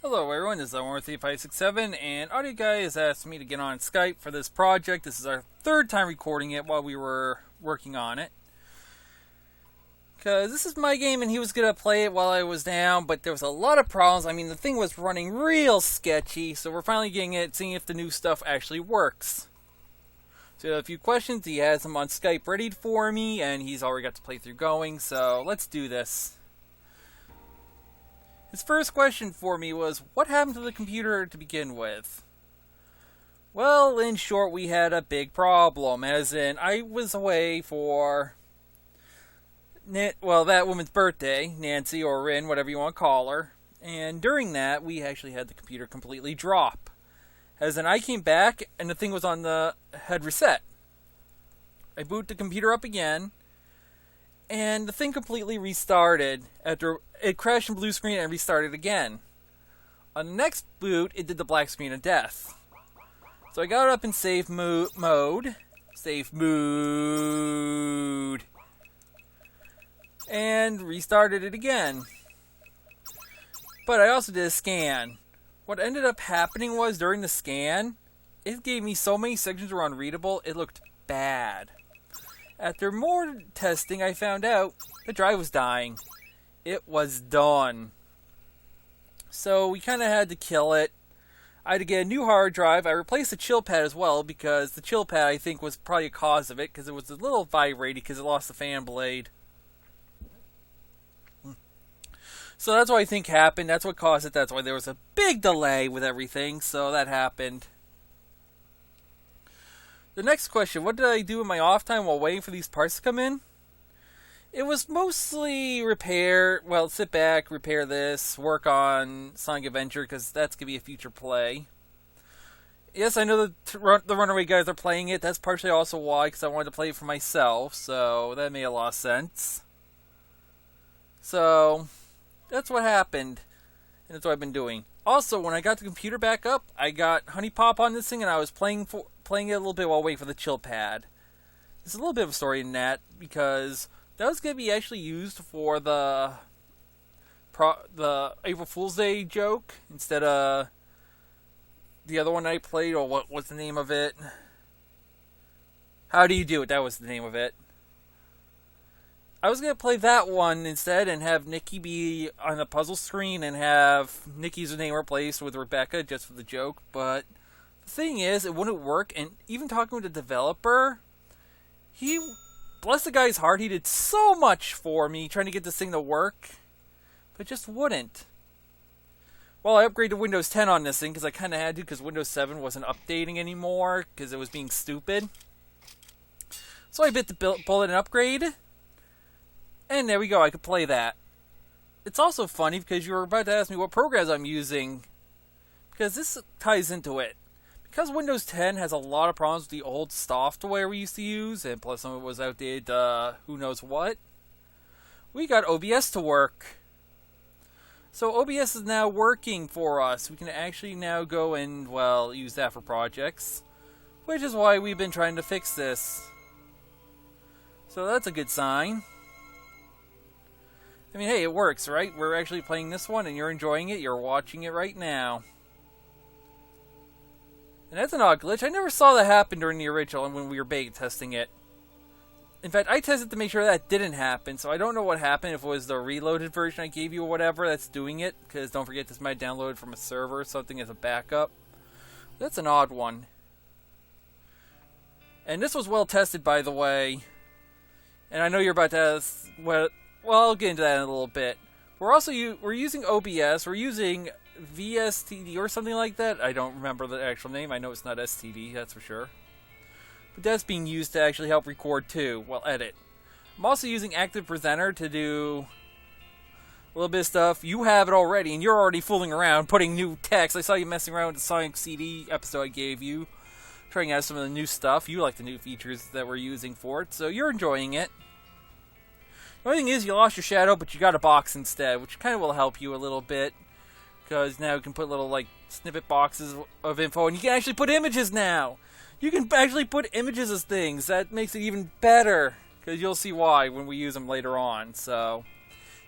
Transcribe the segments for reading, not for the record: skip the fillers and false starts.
Hello everyone, this is Elmore3567, and Audio Guy has asked me to get on Skype for this project. This is our third time recording it while we were working on it. Because this is my game and he was going to play it while I was down, but there was a lot of problems. I mean, the thing was running real sketchy, so we're finally getting it, seeing if the new stuff actually works. So a few questions, he has them on Skype ready for me, and he's already got the playthrough going, so let's do this. His first question for me was, what happened to the computer to begin with? Well, in short, we had a big problem, as in, I was away for, that woman's birthday, Nancy or Rin, whatever you want to call her, and during that, we actually had the computer completely drop. As in, I came back, and the thing was had reset. I boot the computer up again, and the thing completely restarted after it crashed in blue screen and restarted again. On the next boot, it did the black screen of death. So I got it up in save mode. Save mode. And restarted it again. But I also did a scan. What ended up happening was, during the scan, it gave me so many sections were unreadable, it looked bad. After more testing, I found out the drive was dying. It was done. So we kind of had to kill it. I had to get a new hard drive. I replaced the chill pad as well, because the chill pad, I think, was probably a cause of it, because it was a little vibrating because it lost the fan blade. So that's what I think happened. That's what caused it. That's why there was a big delay with everything. So that happened. The next question, what did I do in my off time while waiting for these parts to come in? It was mostly sit back, repair this, work on Sonic Adventure, because that's going to be a future play. Yes, I know the Runaway guys are playing it. That's partially also why, because I wanted to play it for myself, so that made a lot of sense. So, that's what happened, and that's what I've been doing. Also, when I got the computer back up, I got Honey Pop on this thing, and I was playing it a little bit while waiting for the chill pad. There's a little bit of a story in that, because that was going to be actually used for the April Fool's Day joke, instead of the other one I played, or what was the name of it? How Do You Do It? That was the name of it. I was going to play that one instead and have Nikki be on the puzzle screen and have Nikki's name replaced with Rebecca just for the joke, but the thing is, it wouldn't work, and even talking with the developer, bless the guy's heart, he did so much for me trying to get this thing to work, but it just wouldn't. Well, I upgraded to Windows 10 on this thing because I kind of had to, because Windows 7 wasn't updating anymore because it was being stupid. So I bit the bullet and upgrade. And there we go, I could play that. It's also funny because you were about to ask me what programs I'm using, because this ties into it. Because Windows 10 has a lot of problems with the old software we used to use, and plus some of it was outdated, who knows what, we got OBS to work. So OBS is now working for us. We can actually now go and, use that for projects, which is why we've been trying to fix this. So that's a good sign. I mean, hey, it works, right? We're actually playing this one, and you're enjoying it. You're watching it right now. And that's an odd glitch. I never saw that happen during the original and when we were beta testing it. In fact, I tested to make sure that didn't happen, so I don't know what happened, if it was the reloaded version I gave you or whatever that's doing it, because don't forget this might download from a server or something as a backup. That's an odd one. And this was well tested, by the way. And I know you're about to ask, I'll get into that in a little bit. We're using OBS. We're using VSTD or something like that. I don't remember the actual name. I know it's not STD, that's for sure. But that's being used to actually help record too. Edit. I'm also using Active Presenter to do a little bit of stuff. You have it already, and you're already fooling around, putting new text. I saw you messing around with the Sonic CD episode I gave you, trying out some of the new stuff. You like the new features that we're using for it, so you're enjoying it. The only thing is, you lost your shadow, but you got a box instead, which kind of will help you a little bit. Because now you can put little, snippet boxes of info, and you can actually put images now! You can actually put images as things! That makes it even better! Because you'll see why when we use them later on, so...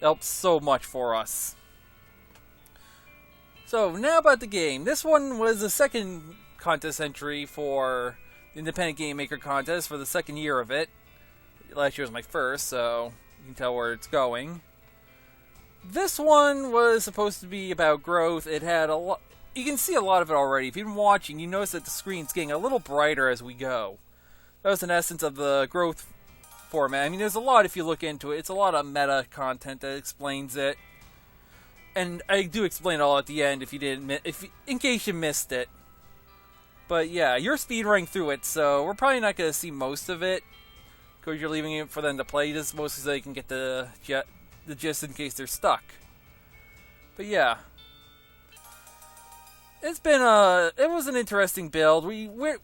It helps so much for us. So, now about the game. This one was the second contest entry for the Independent Game Maker Contest for the second year of it. Last year was my first, so you can tell where it's going. This one was supposed to be about growth. It had a lot. You can see a lot of it already. If you've been watching, you notice that the screen's getting a little brighter as we go. That was an essence of the growth format. I mean, there's a lot if you look into it. It's a lot of meta content that explains it. And I do explain it all at the end if you didn't, in case you missed it. But yeah, you're speedrunning through it, so we're probably not going to see most of it because you're leaving it for them to play this mostly so they can get the gist in case they're stuck. But yeah, it was an interesting build. We went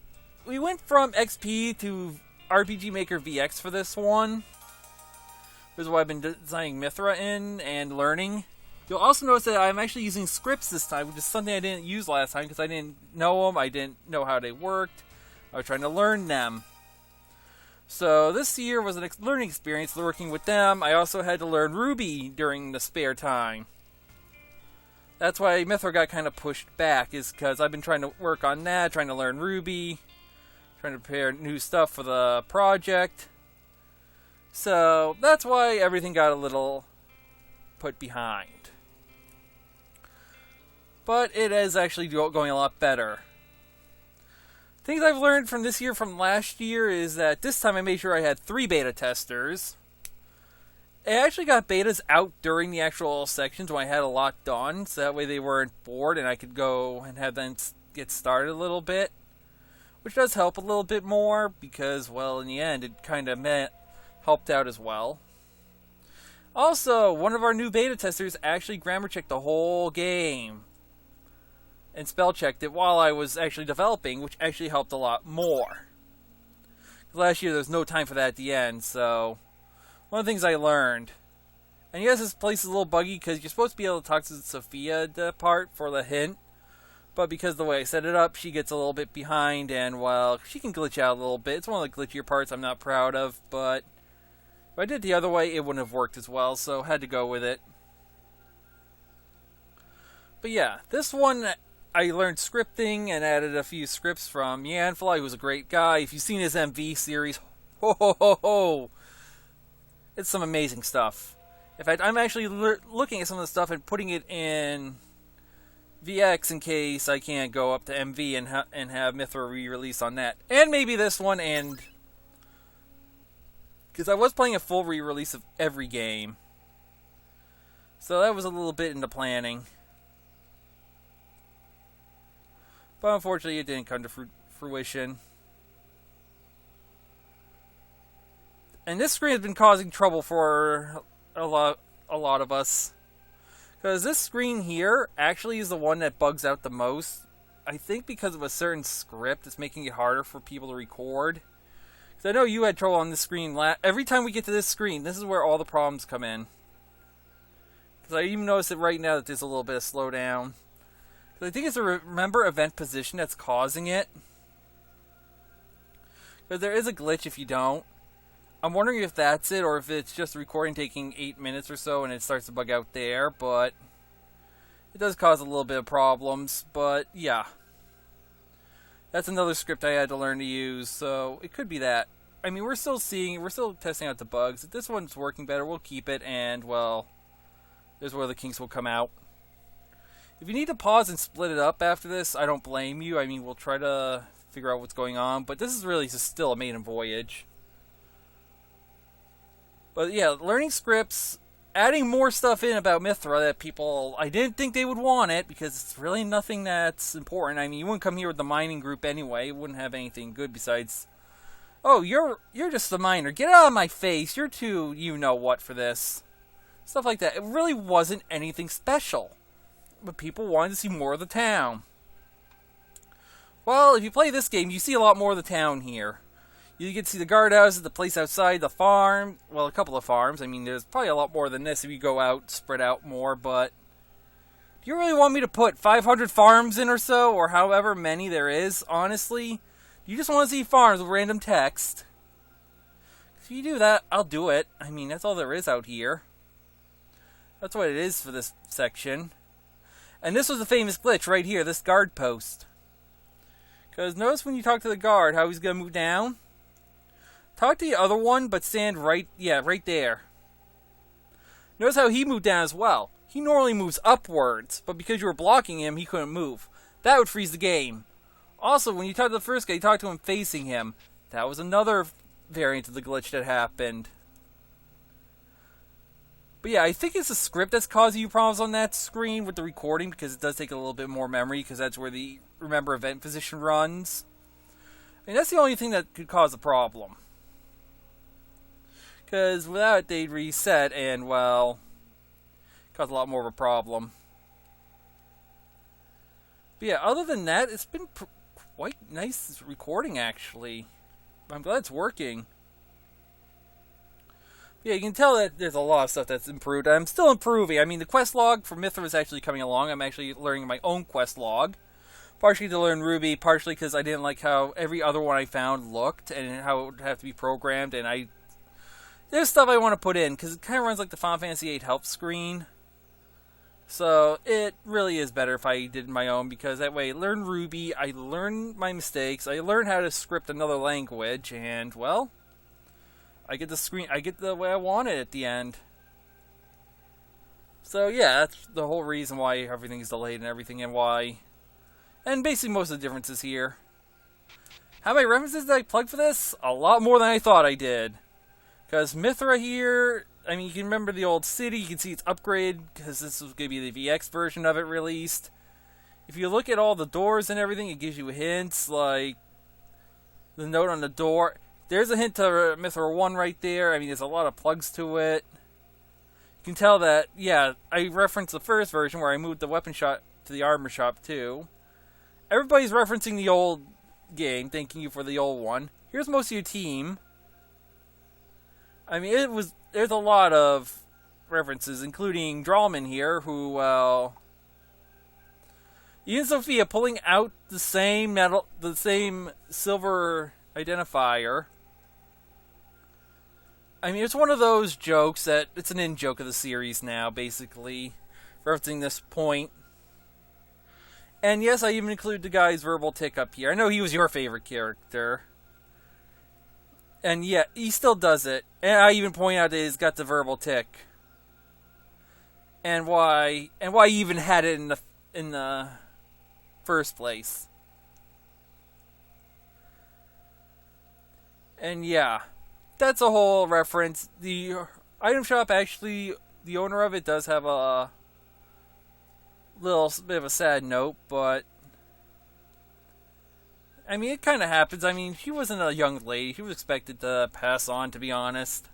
from XP to RPG Maker VX for this one. This is what I've been designing Mythra in and learning. You'll also notice that I'm actually using scripts this time, which is something I didn't use last time because I didn't know them, I didn't know how they worked. I was trying to learn them. So this year was a learning experience working with them. I also had to learn Ruby during the spare time. That's why Mythra got kind of pushed back, is because I've been trying to work on that, trying to learn Ruby, trying to prepare new stuff for the project. So that's why everything got a little put behind. But it is actually going a lot better. Things I've learned from this year from last year is that this time I made sure I had 3 beta testers. I actually got betas out during the actual sections when I had a lot done, so that way they weren't bored and I could go and have them get started a little bit. Which does help a little bit more because, well, in the end, it kind of helped out as well. Also, one of our new beta testers actually grammar checked the whole game and spell checked it while I was actually developing, which actually helped a lot more. Last year there was no time for that at the end, so one of the things I learned, and yes, this place is a little buggy because you're supposed to be able to talk to Sophia part for the hint, but because of the way I set it up, she gets a little bit behind, and well, she can glitch out a little bit. It's one of the glitchier parts I'm not proud of, but if I did it the other way, it wouldn't have worked as well, so had to go with it. But yeah, this one, I learned scripting and added a few scripts from Yanfly, who's a great guy. If you've seen his MV series, ho ho ho ho! It's some amazing stuff. In fact, I'm actually looking at some of the stuff and putting it in VX in case I can't go up to MV and have Mythra re-release on that. And maybe this one, and because I was playing a full re-release of every game. So that was a little bit into planning. But unfortunately, it didn't come to fruition. And this screen has been causing trouble for a lot of us. Because this screen here actually is the one that bugs out the most. I think because of a certain script, it's making it harder for people to record. Because I know you had trouble on this screen. Every time we get to this screen, this is where all the problems come in. Because I even noticed it right now that there's a little bit of slowdown. I think it's a remember event position that's causing it. Because there is a glitch if you don't. I'm wondering if that's it or if it's just the recording taking 8 minutes or so and it starts to bug out there. But it does cause a little bit of problems. But yeah. That's another script I had to learn to use. So it could be that. I mean, we're still testing out the bugs. If this one's working better, we'll keep it. And, well, there's where the kinks will come out. If you need to pause and split it up after this, I don't blame you. I mean, we'll try to figure out what's going on, but this is really just still a maiden voyage. But yeah, learning scripts, adding more stuff in about Mythra that people, I didn't think they would want it, because it's really nothing that's important. I mean, you wouldn't come here with the mining group anyway. You wouldn't have anything good besides, oh, you're just a miner. Get out of my face. You're too you-know-what for this. Stuff like that. It really wasn't anything special. But people wanted to see more of the town. Well, if you play this game, you see a lot more of the town here. You get to see the guardhouses, the place outside, the farm. Well, a couple of farms. I mean, there's probably a lot more than this if you go out, spread out more, but do you really want me to put 500 farms in or so, or however many there is, honestly? You just want to see farms with random text. If you do that, I'll do it. I mean, that's all there is out here. That's what it is for this section. And this was the famous glitch right here, this guard post. Because notice when you talk to the guard how he's going to move down. Talk to the other one, but stand right there. Notice how he moved down as well. He normally moves upwards, but because you were blocking him, he couldn't move. That would freeze the game. Also, when you talk to the first guy, you talk to him facing him. That was another variant of the glitch that happened. But yeah, I think it's the script that's causing you problems on that screen with the recording, because it does take a little bit more memory, because that's where the remember event position runs. And that's the only thing that could cause a problem. Because without it, they'd reset and, well, cause a lot more of a problem. But yeah, other than that, it's been quite nice recording, actually. I'm glad it's working. Yeah, you can tell that there's a lot of stuff that's improved. I'm still improving. I mean, the quest log for Mythra is actually coming along. I'm actually learning my own quest log. Partially to learn Ruby, partially because I didn't like how every other one I found looked and how it would have to be programmed. And there's stuff I want to put in because it kind of runs like the Final Fantasy VIII help screen. So it really is better if I did my own, because that way I learn Ruby, I learn my mistakes, I learn how to script another language, and, well, I get the way I want it at the end. So yeah, that's the whole reason why everything's delayed and everything, and basically most of the differences here. How many references did I plug for this? A lot more than I thought I did. Because Mythra here, I mean, you can remember the old city, you can see it's upgraded, because this was going to be the VX version of it released. If you look at all the doors and everything, it gives you hints, like the note on the door. There's a hint to Mythra 1 right there. I mean, there's a lot of plugs to it. You can tell that, yeah, I referenced the first version where I moved the weapon shop to the armor shop too. Everybody's referencing the old game, thanking you for the old one. Here's most of your team. I mean, there's a lot of references, including Drallman here, who, well, even Sophia pulling out the same silver identifier. I mean, it's one of those jokes that it's an in-joke of the series now, basically, referencing this point. And yes, I even include the guy's verbal tick up here. I know he was your favorite character. And yeah, he still does it. And I even point out that he's got the verbal tick. And why he even had it in the first place. And yeah, that's a whole reference. The item shop, actually, the owner of it does have a little bit of a sad note, but I mean, it kind of happens. I mean, she wasn't a young lady. She was expected to pass on, to be honest.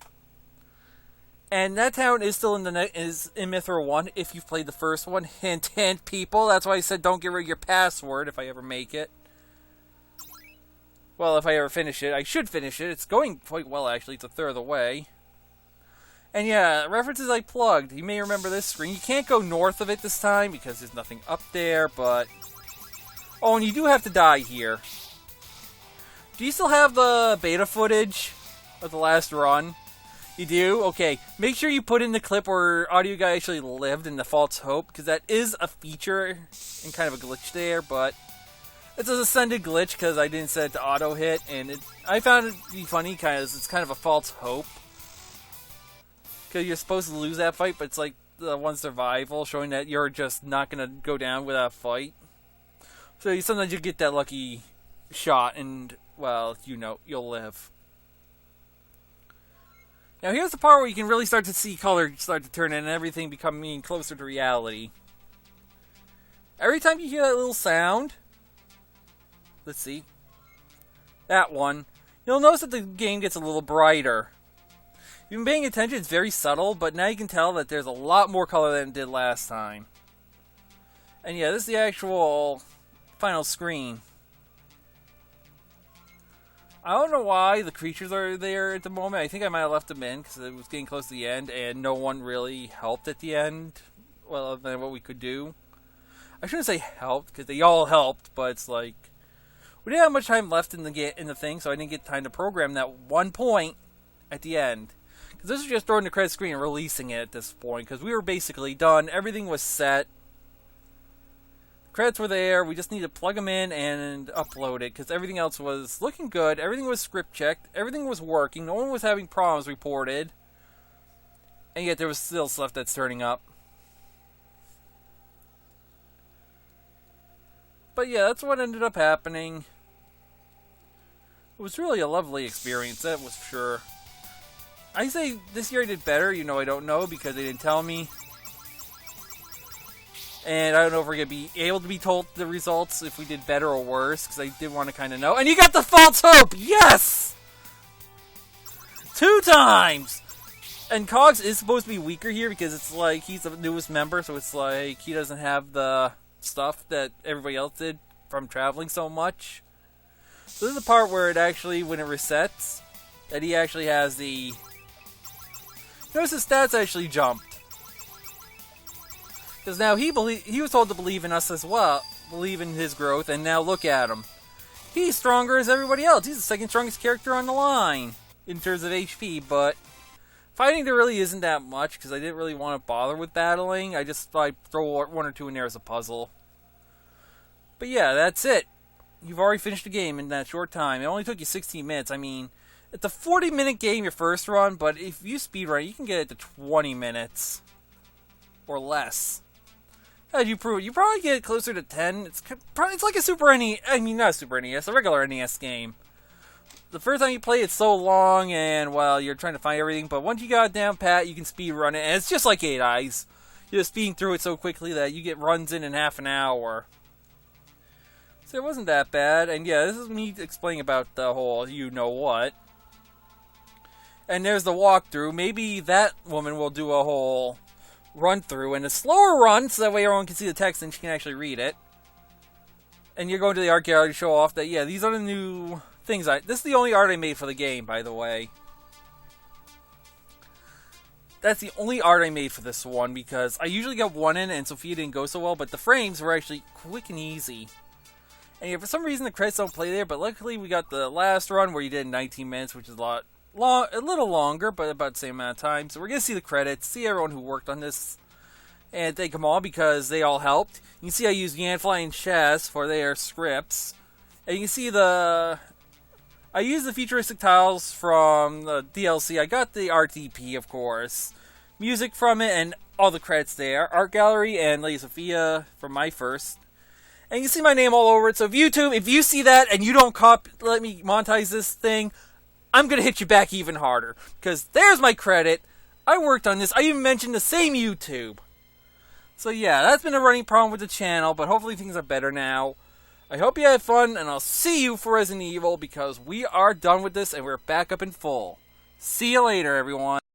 And that town is still in Mythra 1, if you've played the first one. Hint, hint, people. That's why I said don't give her your password if I ever make it. Well, if I ever finish it. I should finish it. It's going quite well, actually. It's a third of the way. And yeah, references I plugged. You may remember this screen. You can't go north of it this time because there's nothing up there, but... Oh, and you do have to die here. Do you still have the beta footage of the last run? You do? Okay. Make sure you put in the clip where Audio Guy actually lived in the False Hope, because that is a feature and kind of a glitch there, but it's an ascended glitch because I didn't set it to auto hit, and I found it to be funny because it's kind of a false hope. Because you're supposed to lose that fight, but it's like the one survival, showing that you're just not going to go down without a fight. So sometimes you get that lucky shot, and, well, you know, you'll live. Now here's the part where you can really start to see color start to turn in and everything becoming closer to reality. Every time you hear that little sound, let's see, that one, you'll notice that the game gets a little brighter. If you've been paying attention, it's very subtle, but now you can tell that there's a lot more color than it did last time. And yeah, this is the actual final screen. I don't know why the creatures are there at the moment. I think I might have left them in because it was getting close to the end and no one really helped at the end. Well, other than what we could do. I shouldn't say helped because they all helped, but it's like we didn't have much time left in the thing, so I didn't get time to program that one point at the end. Because this was just throwing the credit screen and releasing it at this point because we were basically done. Everything was set. Credits were there. We just need to plug them in and upload it because everything else was looking good. Everything was script checked. Everything was working. No one was having problems reported. And yet there was still stuff that's turning up. But yeah, that's what ended up happening. It was really a lovely experience, that was for sure. I say this year I did better, I don't know because they didn't tell me. And I don't know if we're going to be able to be told the results, if we did better or worse, because I did want to kind of know. And you got the false hope! Yes! 2 times! And Cogs is supposed to be weaker here because it's like he's the newest member, so it's like he doesn't have the stuff that everybody else did from traveling so much. So this is the part where it actually, when it resets, that he actually has the... Notice his stats actually jumped. Because now he was told to believe in us as well, believe in his growth, and now look at him. He's stronger as everybody else. He's the second strongest character on the line in terms of HP, but fighting there really isn't that much because I didn't really want to bother with battling. I just thought I'd throw 1 or 2 in there as a puzzle. But yeah, that's it. You've already finished the game in that short time. It only took you 16 minutes. I mean, it's a 40-minute game your first run, but if you speedrun, you can get it to 20 minutes or less. How'd you prove it? You probably get closer to 10. It's like a Super NES. I mean, not a Super NES, a regular NES game. The first time you play, it's so long, and, well, you're trying to find everything, but once you got it down pat, you can speedrun it, and it's just like 8 Eyes. You're just speeding through it so quickly that you get runs in half an hour. So it wasn't that bad, and yeah, this is me explaining about the whole you-know-what. And there's the walkthrough. Maybe that woman will do a whole run-through, and a slower run, so that way everyone can see the text and she can actually read it. And you're going to the art gallery to show off that, yeah, these are the new things. This is the only art I made for the game, by the way. That's the only art I made for this one, because I usually got one in, and Sophia didn't go so well, but the frames were actually quick and easy. And yeah, for some reason the credits don't play there, but luckily we got the last run where you did in 19 minutes, which is a little longer, but about the same amount of time. So we're going to see the credits, see everyone who worked on this, and thank them all because they all helped. You can see I used Yanfly and Chess for their scripts. And you can see I used the futuristic tiles from the DLC. I got the RTP, of course. Music from it and all the credits there. Art Gallery and Lady Sophia from my first. And you can see my name all over it. So YouTube, if you see that and you don't let me monetize this thing, I'm going to hit you back even harder. Because there's my credit. I worked on this. I even mentioned the same YouTube. So yeah, that's been a running problem with the channel, but hopefully things are better now. I hope you had fun, and I'll see you for Resident Evil, because we are done with this and we're back up in full. See you later, everyone.